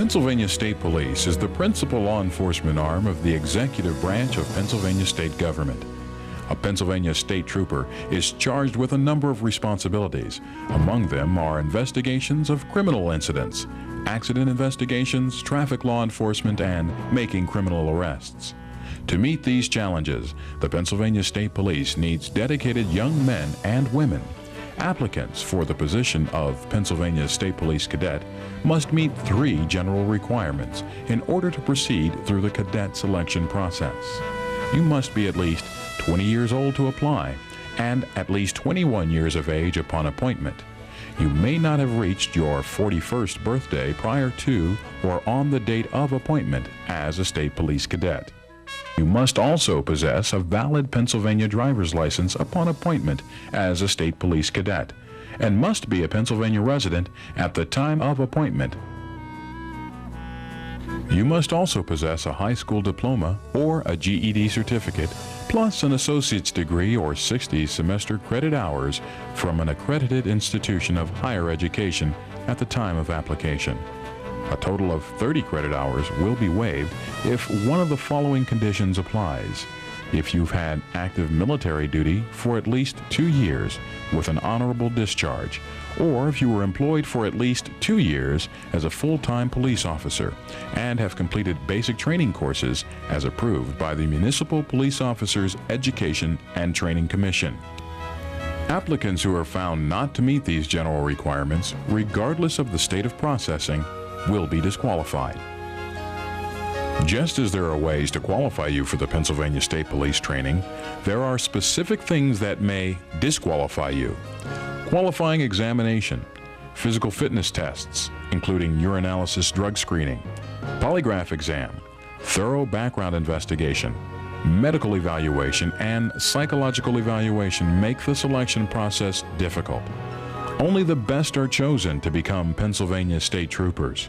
Pennsylvania State Police is the principal law enforcement arm of the executive branch of Pennsylvania state government. A Pennsylvania state trooper is charged with a number of responsibilities. Among them are investigations of criminal incidents, accident investigations, traffic law enforcement, and making criminal arrests. To meet these challenges, the Pennsylvania State Police needs dedicated young men and women. Applicants for the position of Pennsylvania State Police Cadet must meet 3 general requirements in order to proceed through the cadet selection process. You must be at least 20 years old to apply and at least 21 years of age upon appointment. You may not have reached your 41st birthday prior to or on the date of appointment as a state police cadet. You must also possess a valid Pennsylvania driver's license upon appointment as a state police cadet and must be a Pennsylvania resident at the time of appointment. You must also possess a high school diploma or a GED certificate, plus an associate's degree or 60 semester credit hours from an accredited institution of higher education at the time of application. A total of 30 credit hours will be waived if one of the following conditions applies. If you've had active military duty for at least 2 years with an honorable discharge, or if you were employed for at least 2 years as a full-time police officer and have completed basic training courses as approved by the Municipal Police Officers Education and Training Commission. Applicants who are found not to meet these general requirements, regardless of the state of processing, will be disqualified. Just as there are ways to qualify you for the Pennsylvania State Police training, there are specific things that may disqualify you. Qualifying examination, physical fitness tests, including urinalysis drug screening, polygraph exam, thorough background investigation, medical evaluation, and psychological evaluation make the selection process difficult. Only the best are chosen to become Pennsylvania State Troopers.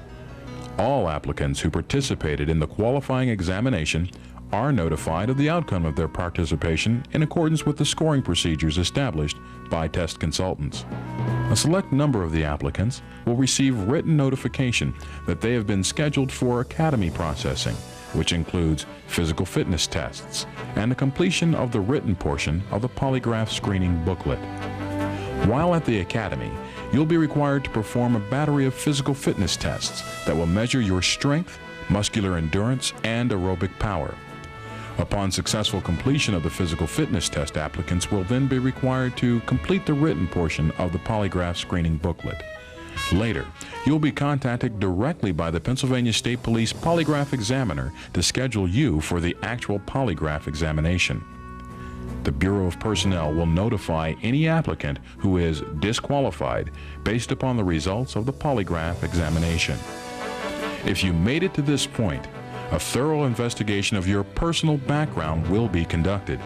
All applicants who participated in the qualifying examination are notified of the outcome of their participation in accordance with the scoring procedures established by test consultants. A select number of the applicants will receive written notification that they have been scheduled for academy processing, which includes physical fitness tests and the completion of the written portion of the polygraph screening booklet. While at the academy, you'll be required to perform a battery of physical fitness tests that will measure your strength, muscular endurance, and aerobic power. Upon successful completion of the physical fitness test, applicants will then be required to complete the written portion of the polygraph screening booklet. Later, you'll be contacted directly by the Pennsylvania State Police Polygraph Examiner to schedule you for the actual polygraph examination. The Bureau of Personnel will notify any applicant who is disqualified based upon the results of the polygraph examination. If you made it to this point, a thorough investigation of your personal background will be conducted.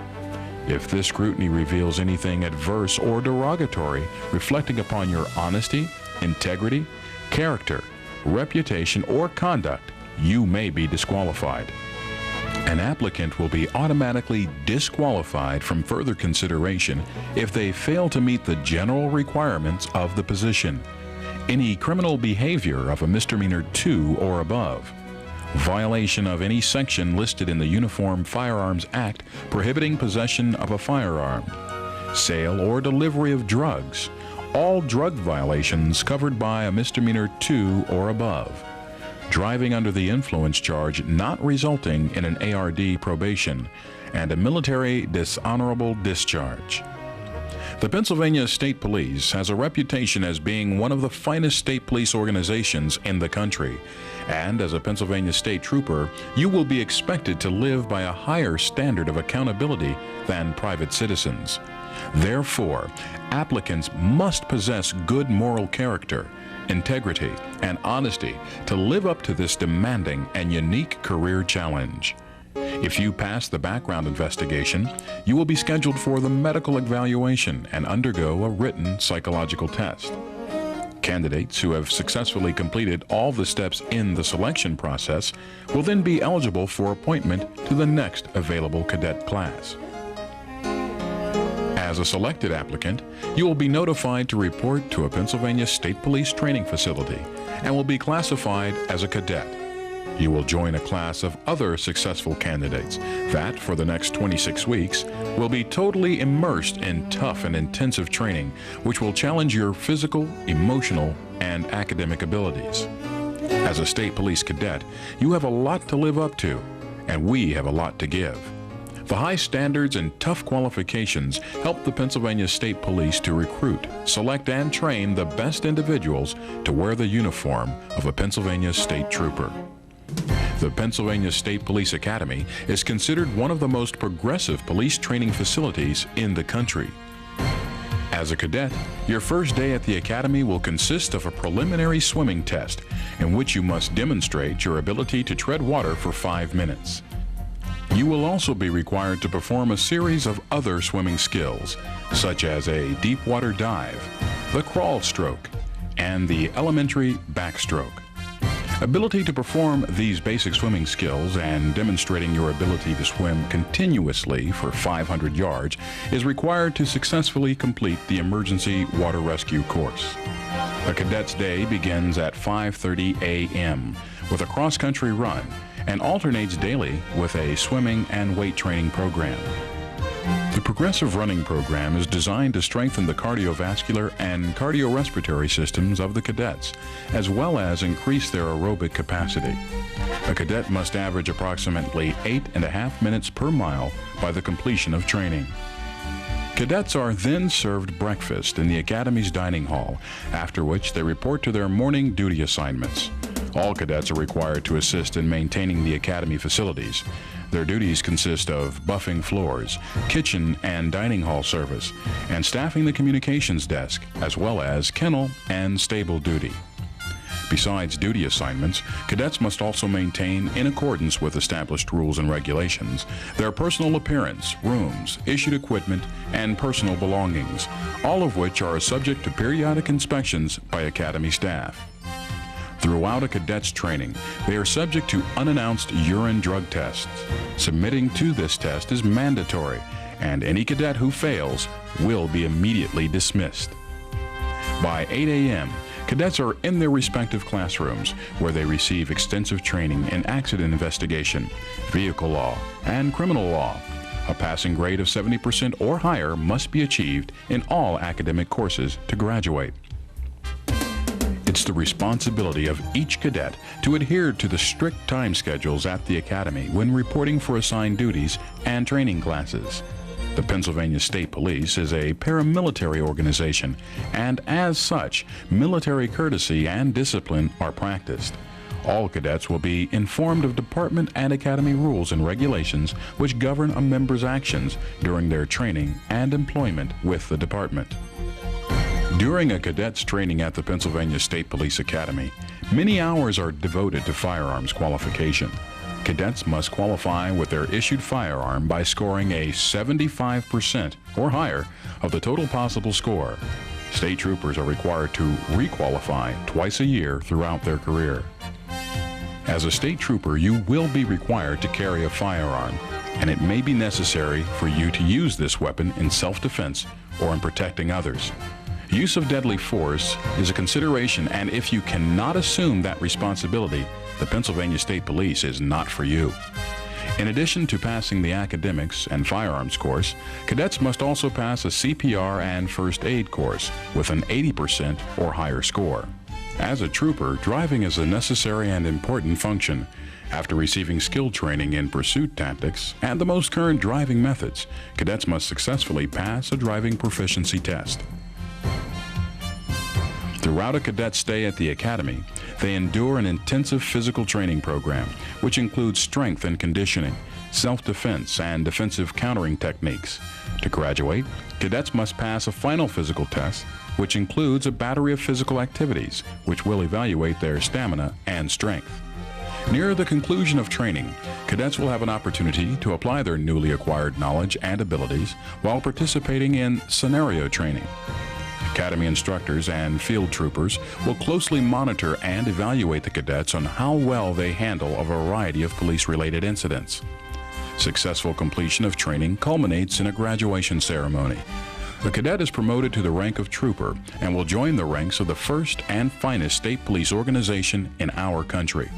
If this scrutiny reveals anything adverse or derogatory reflecting upon your honesty, integrity, character, reputation, or conduct, you may be disqualified. An applicant will be automatically disqualified from further consideration if they fail to meet the general requirements of the position. Any criminal behavior of a misdemeanor 2 or above, violation of any section listed in the Uniform Firearms Act prohibiting possession of a firearm, sale or delivery of drugs, all drug violations covered by a misdemeanor 2 or above, driving under the influence charge not resulting in an ARD probation, and a military dishonorable discharge. The Pennsylvania State Police has a reputation as being one of the finest state police organizations in the country, and as a Pennsylvania State Trooper, you will be expected to live by a higher standard of accountability than private citizens. Therefore, applicants must possess good moral character, integrity, and honesty to live up to this demanding and unique career challenge. If you pass the background investigation, you will be scheduled for the medical evaluation and undergo a written psychological test. Candidates who have successfully completed all the steps in the selection process will then be eligible for appointment to the next available cadet class. As a selected applicant, you will be notified to report to a Pennsylvania State Police training facility and will be classified as a cadet. You will join a class of other successful candidates that, for the next 26 weeks, will be totally immersed in tough and intensive training, which will challenge your physical, emotional, and academic abilities. As a state police cadet, you have a lot to live up to, and we have a lot to give. The high standards and tough qualifications help the Pennsylvania State Police to recruit, select, and train the best individuals to wear the uniform of a Pennsylvania State Trooper. The Pennsylvania State Police Academy is considered one of the most progressive police training facilities in the country. As a cadet, your first day at the Academy will consist of a preliminary swimming test in which you must demonstrate your ability to tread water for 5 minutes. You will also be required to perform a series of other swimming skills, such as a deep water dive, the crawl stroke, and the elementary backstroke. Ability to perform these basic swimming skills and demonstrating your ability to swim continuously for 500 yards is required to successfully complete the emergency water rescue course. A cadet's day begins at 5:30 a.m. with a cross-country run and alternates daily with a swimming and weight training program. The progressive running program is designed to strengthen the cardiovascular and cardiorespiratory systems of the cadets, as well as increase their aerobic capacity. A cadet must average approximately 8.5 minutes per mile by the completion of training. Cadets are then served breakfast in the Academy's dining hall, after which they report to their morning duty assignments. All cadets are required to assist in maintaining the Academy facilities. Their duties consist of buffing floors, kitchen and dining hall service, and staffing the communications desk, as well as kennel and stable duty. Besides duty assignments, cadets must also maintain, in accordance with established rules and regulations, their personal appearance, rooms, issued equipment, and personal belongings, all of which are subject to periodic inspections by Academy staff. Throughout a cadet's training, they are subject to unannounced urine drug tests. Submitting to this test is mandatory, and any cadet who fails will be immediately dismissed. By 8 a.m., cadets are in their respective classrooms, where they receive extensive training in accident investigation, vehicle law, and criminal law. A passing grade of 70% or higher must be achieved in all academic courses to graduate. It's the responsibility of each cadet to adhere to the strict time schedules at the Academy when reporting for assigned duties and training classes. The Pennsylvania State Police is a paramilitary organization, and as such, military courtesy and discipline are practiced. All cadets will be informed of department and Academy rules and regulations which govern a member's actions during their training and employment with the department. During a cadet's training at the Pennsylvania State Police Academy, many hours are devoted to firearms qualification. Cadets must qualify with their issued firearm by scoring a 75% or higher of the total possible score. State troopers are required to requalify twice a year throughout their career. As a state trooper, you will be required to carry a firearm, and it may be necessary for you to use this weapon in self-defense or in protecting others. Use of deadly force is a consideration, and if you cannot assume that responsibility, the Pennsylvania State Police is not for you. In addition to passing the academics and firearms course, cadets must also pass a CPR and first aid course with an 80% or higher score. As a trooper, driving is a necessary and important function. After receiving skilled training in pursuit tactics and the most current driving methods, cadets must successfully pass a driving proficiency test. Throughout a cadet's stay at the Academy, they endure an intensive physical training program, which includes strength and conditioning, self-defense, and defensive countering techniques. To graduate, cadets must pass a final physical test, which includes a battery of physical activities, which will evaluate their stamina and strength. Near the conclusion of training, cadets will have an opportunity to apply their newly acquired knowledge and abilities while participating in scenario training. Academy instructors and field troopers will closely monitor and evaluate the cadets on how well they handle a variety of police-related incidents. Successful completion of training culminates in a graduation ceremony. The cadet is promoted to the rank of trooper and will join the ranks of the first and finest state police organization in our country.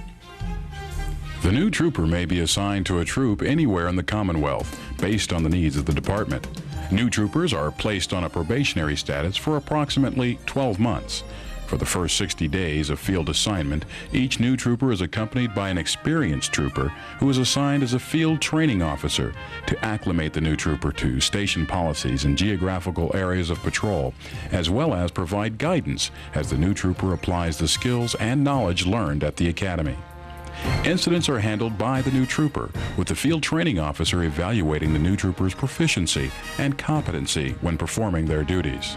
The new trooper may be assigned to a troop anywhere in the Commonwealth based on the needs of the department. New troopers are placed on a probationary status for approximately 12 months. For the first 60 days of field assignment, each new trooper is accompanied by an experienced trooper who is assigned as a field training officer to acclimate the new trooper to station policies and geographical areas of patrol, as well as provide guidance as the new trooper applies the skills and knowledge learned at the academy. Incidents are handled by the new trooper, with the field training officer evaluating the new trooper's proficiency and competency when performing their duties.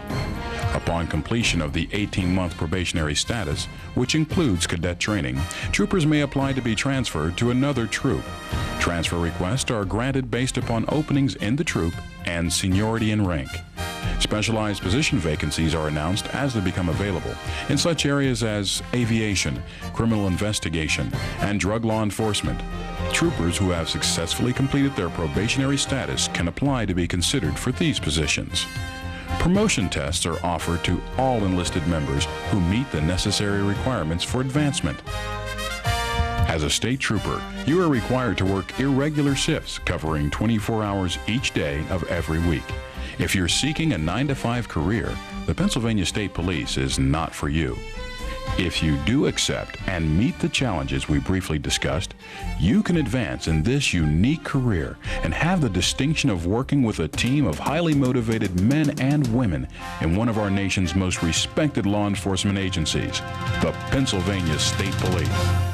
Upon completion of the 18-month probationary status, which includes cadet training, troopers may apply to be transferred to another troop. Transfer requests are granted based upon openings in the troop and seniority in rank. Specialized position vacancies are announced as they become available in such areas as aviation, criminal investigation, and drug law enforcement. Troopers who have successfully completed their probationary status can apply to be considered for these positions. Promotion tests are offered to all enlisted members who meet the necessary requirements for advancement. As a state trooper, you are required to work irregular shifts covering 24 hours each day of every week. If you're seeking a 9-to-5 career, the Pennsylvania State Police is not for you. If you do accept and meet the challenges we briefly discussed, you can advance in this unique career and have the distinction of working with a team of highly motivated men and women in one of our nation's most respected law enforcement agencies, the Pennsylvania State Police.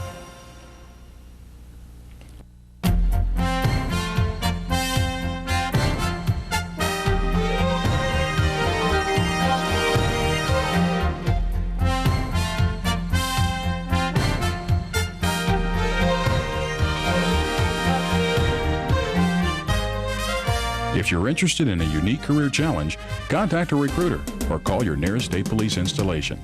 If you're interested in a unique career challenge, contact a recruiter or call your nearest state police installation.